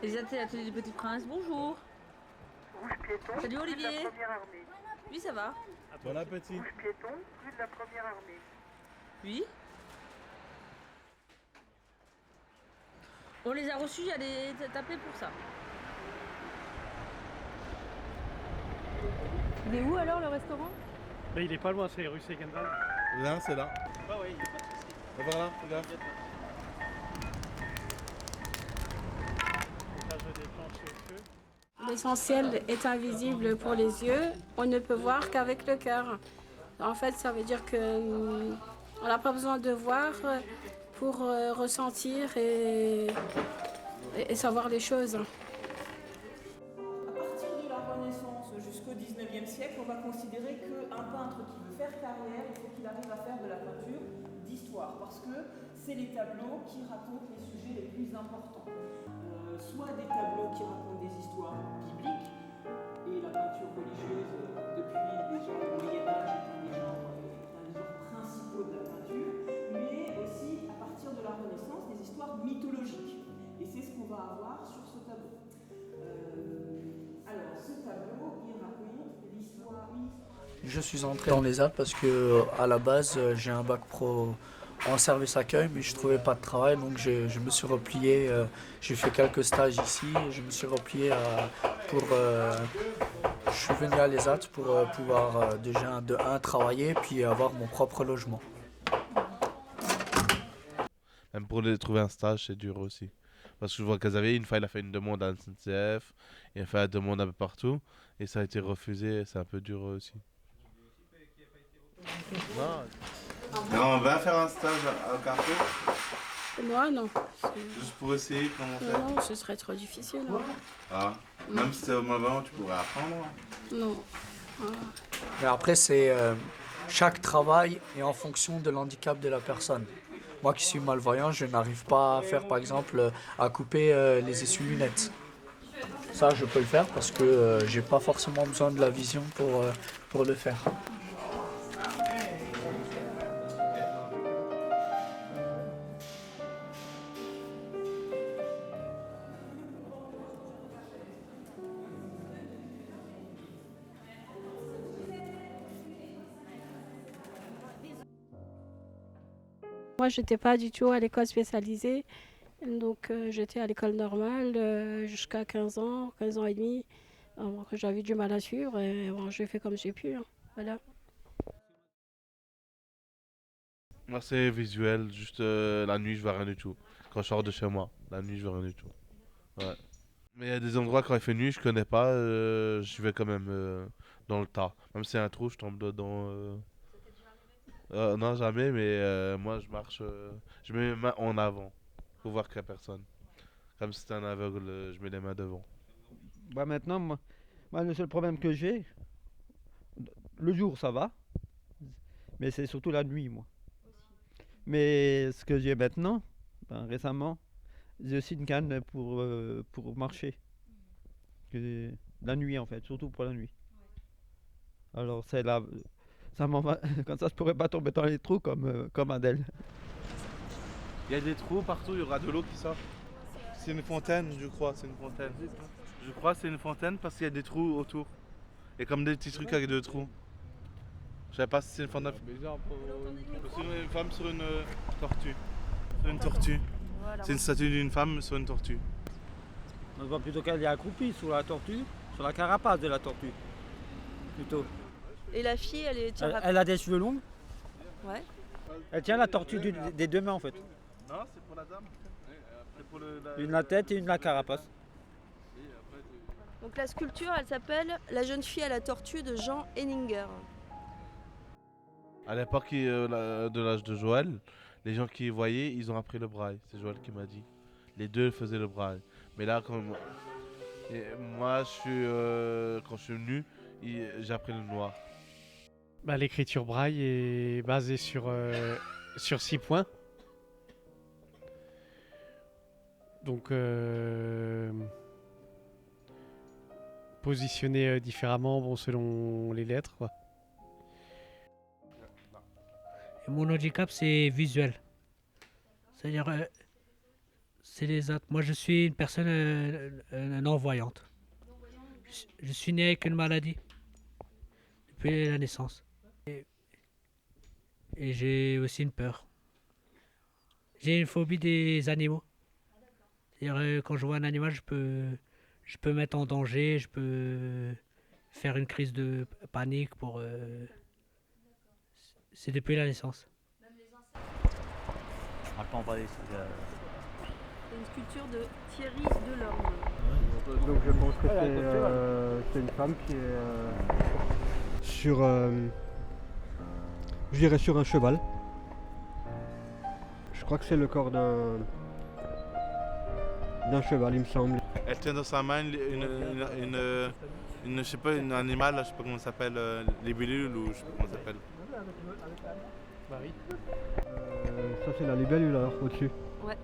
Les ateliers du Petit Prince, bonjour. Rouge piéton, Salut rue de la Olivier. Première Armée. Oui, ça va. Bon appétit. Rouge piéton, rue de la Première Armée. Oui. On les a reçus, j'allais t'appeler pour ça. Il est où alors le restaurant? Mais il est pas loin, c'est rue Ségendal. Là, c'est là. Ah ouais, il n'y a pas de souci. Et voilà, regarde. Montage des planches au feu. L'essentiel est invisible pour les yeux, on ne peut voir qu'avec le cœur. En fait, ça veut dire que on n'a pas besoin de voir pour ressentir et savoir les choses. À partir de la Renaissance jusqu'au XIXe siècle, on va considérer qu'un peintre qui veut faire carrière, il faut qu'il arrive à faire de la peinture d'histoire, parce que c'est les tableaux qui racontent les sujets les plus importants. Soit des tableaux qui racontent des histoires bibliques, et la peinture religieuse depuis les gens du Moyen-Âge est un des genres principaux de la peinture, mais aussi à partir de la Renaissance des histoires mythologiques. Et c'est ce qu'on va avoir sur ce tableau. Alors, ce tableau, il raconte l'histoire. Je suis entré dans les Alpes parce que à la base j'ai un bac pro en service accueil, mais je trouvais pas de travail, donc je me suis replié. J'ai fait quelques stages ici et je me suis replié je suis venu à Les Alpes pour pouvoir déjà de un travailler puis avoir mon propre logement. Même pour trouver un stage, c'est dur aussi. Parce que je vois qu'Xavier, une fois, il a fait une demande à la SNCF, il a fait la demande un peu partout, et ça a été refusé, c'est un peu dur aussi. Non. On va faire un stage au Carrefour, Moi, non. juste pour essayer comment faire. Non, ce serait trop difficile. Hein. Ah, même si c'est au moment où tu pourrais apprendre. Non. Mais après chaque travail est en fonction de l'handicap de la personne. Moi qui suis malvoyant, je n'arrive pas à faire par exemple à couper les essuie-lunettes. Ça je peux le faire parce que j'ai pas forcément besoin de la vision pour le faire. Moi, j'étais pas du tout à l'école spécialisée. Donc, j'étais à l'école normale jusqu'à 15 ans, 15 ans et demi. Alors, j'avais du mal à suivre et bon, j'ai fait comme j'ai pu. Hein. Voilà. Moi, c'est visuel, juste la nuit, je vois rien du tout. Quand je sors de chez moi, la nuit, je vois rien du tout. Ouais. Mais il y a des endroits, quand il fait nuit, je connais pas, j'y vais quand même dans le tas. Même si c'est un trou, je tombe dedans. Non, jamais, mais moi, je marche, je mets mes mains en avant pour voir qu'il y a personne. Comme si c'était un aveugle, je mets les mains devant. Bah maintenant, moi, le seul problème que j'ai, le jour ça va, mais c'est surtout la nuit, moi. Mais ce que j'ai maintenant, récemment, j'ai aussi une canne pour marcher. La nuit en fait, surtout pour la nuit. Alors c'est là, ça m'en va, comme ça je pourrais pas tomber dans les trous comme Adèle. Il y a des trous partout, il y aura de l'eau qui sort. C'est une fontaine, je crois, c'est une fontaine. Je crois que c'est une fontaine parce qu'il y a des trous autour. Et comme des petits trucs avec des trous. Je sais pas si c'est une fontaine. C'est une femme sur une tortue. Sur une tortue. C'est une statue d'une femme sur une tortue. On voit plutôt qu'elle est accroupie sur la tortue, sur la carapace de la tortue. Plutôt. Et la fille, elle est... Elle a des cheveux longs. Ouais. Elle tient la tortue des deux mains en fait. Non, c'est pour la dame. C'est pour Une la tête et une la carapace. Donc la sculpture, elle s'appelle La jeune fille à la tortue de Jean Henninger. À l'époque de l'âge de Joël, les gens qui voyaient, ils ont appris le braille. C'est Joël qui m'a dit. Les deux faisaient le braille. Mais là, moi, quand je suis venu, j'ai appris le noir. Bah, l'écriture braille est basée sur 6 points. Donc, positionné différemment selon les lettres, quoi. Et mon handicap, c'est visuel. C'est-à-dire, c'est les autres. Moi, je suis une personne non-voyante. Je suis né avec une maladie depuis la naissance. Et j'ai aussi une peur. J'ai une phobie des animaux. C'est-à-dire, quand je vois un animal, je peux mettre en danger, je peux faire une crise de panique pour... C'est depuis la naissance. C'est une sculpture de Thierry Delorme. Donc je pense que c'est une femme qui est sur, je dirais sur un cheval. Je crois que c'est le corps d'un cheval, il me semble. Elle tient dans sa main je sais pas, un animal, je sais pas comment ça s'appelle, libellule ou je sais pas comment ça s'appelle. Marie. Ça c'est la libellule alors au-dessus. Ouais.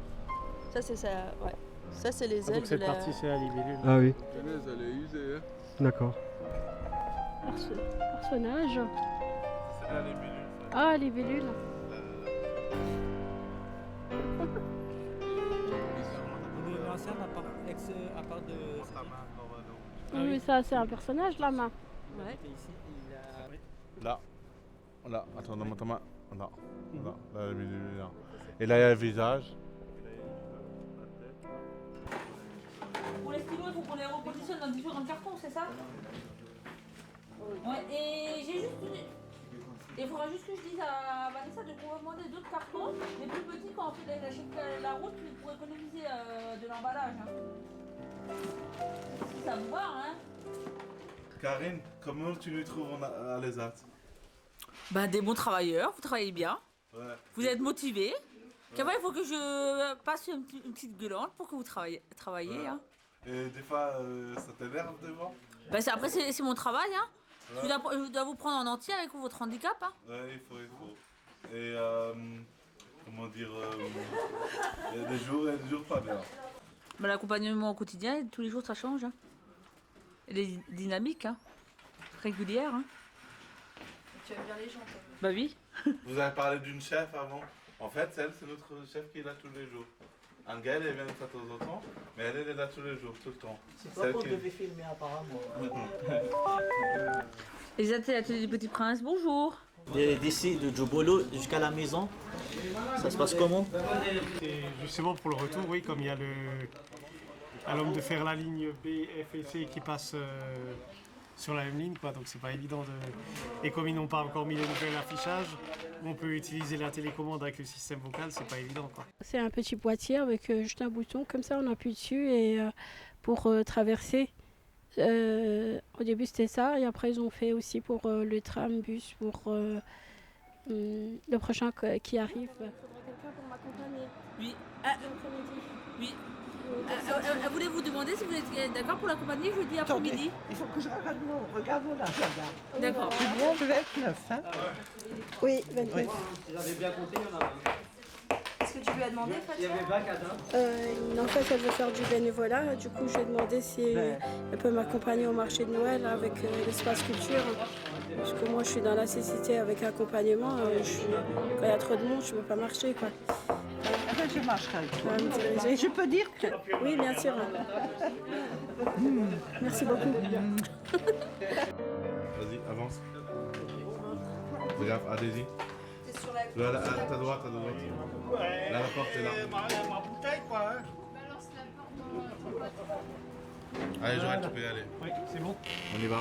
Ça c'est ça. Ouais. Ça c'est les ailes Donc de cette la... partie, c'est la libellule. Ah oui. Elle est usée. Hein. D'accord. Personnage. C'est la libellule. Ah, libellule. à part de... Oui, ça c'est un personnage, la main. Ouais. Là. Là. Attends, dans ta main. Là. Là. Là, la libellule, là. Et là, il y a le visage. Pour les stylos, il faut qu'on les repositionne dans différents cartons, c'est ça? Ouais, et j'ai juste il faudra juste que je dise à Vanessa de commander d'autres cartons, les plus petits quand on fait la route, pour économiser de l'emballage. Hein. Si ça vous va, hein? Karine, comment tu les trouves à l'ESAT? Bah, des bons travailleurs, vous travaillez bien, Ouais. vous êtes motivés. Qu'après, il faut que je passe une petite gueulante pour que vous travaillez. Ouais. Hein. Et des fois, ça t'énerve devant? Bah, après, c'est mon travail. Hein. Ouais. Je dois vous prendre en entier avec votre handicap. Hein. Ouais, il faut. Et comment dire, il y a des jours et des jours pas bien. Bah, l'accompagnement au quotidien, tous les jours, ça change. Hein. Elle est dynamique, hein. Régulière. Hein. Tu aimes bien les gens, toi? Bah oui. Vous avez parlé d'une chef avant. En fait, c'est notre chef qui est là tous les jours. Angèle, elle vient de temps en temps, mais elle est là tous les jours, tout le temps. C'est pas qu'on devait filmer apparemment. Les ateliers du Petit Prince, bonjour. D'ici de Djobolo jusqu'à la maison, ça se passe comment? Et justement pour le retour, oui, comme il y a l'homme de faire la ligne B, F et C qui passe sur la même ligne, quoi, donc c'est pas évident de... Et comme ils n'ont pas encore mis le nouvel affichage, on peut utiliser la télécommande avec le système vocal, c'est pas évident, quoi. C'est un petit boîtier avec juste un bouton, comme ça on appuie dessus et pour traverser. Au début c'était ça et après ils ont fait aussi pour le tram, bus, pour le prochain qui arrive. Il faudra quelqu'un pour m'accompagner. Oui. Oui. Elle voulait vous demander si vous êtes d'accord pour l'accompagner jeudi après-midi. Il faut que je regarde mon agenda. D'accord. Je vais être 9, hein? Oui, 29. Oui. J'avais bien compté, il y en a 20. Est-ce que tu lui as demandé, Fatia? Il y avait 20 cadavres. En fait, elle veut faire du bénévolat. Du coup, je lui ai demandé si elle peut m'accompagner au marché de Noël avec l'espace culture. Parce que moi, je suis dans la cécité avec accompagnement. Quand il y a trop de monde, je ne peux pas marcher, quoi. Je marcherai avec toi. Me diriger. Je peux dire que... Oui, bien sûr. Merci beaucoup. Vas-y, avance. Regarde, allez-y. C'est sur la... Là, à ta droite, à ta droite. Là, la porte est là. Ma bouteille, quoi, hein? Allez, j'arrête, tu peux y aller. Oui, c'est bon. On y va.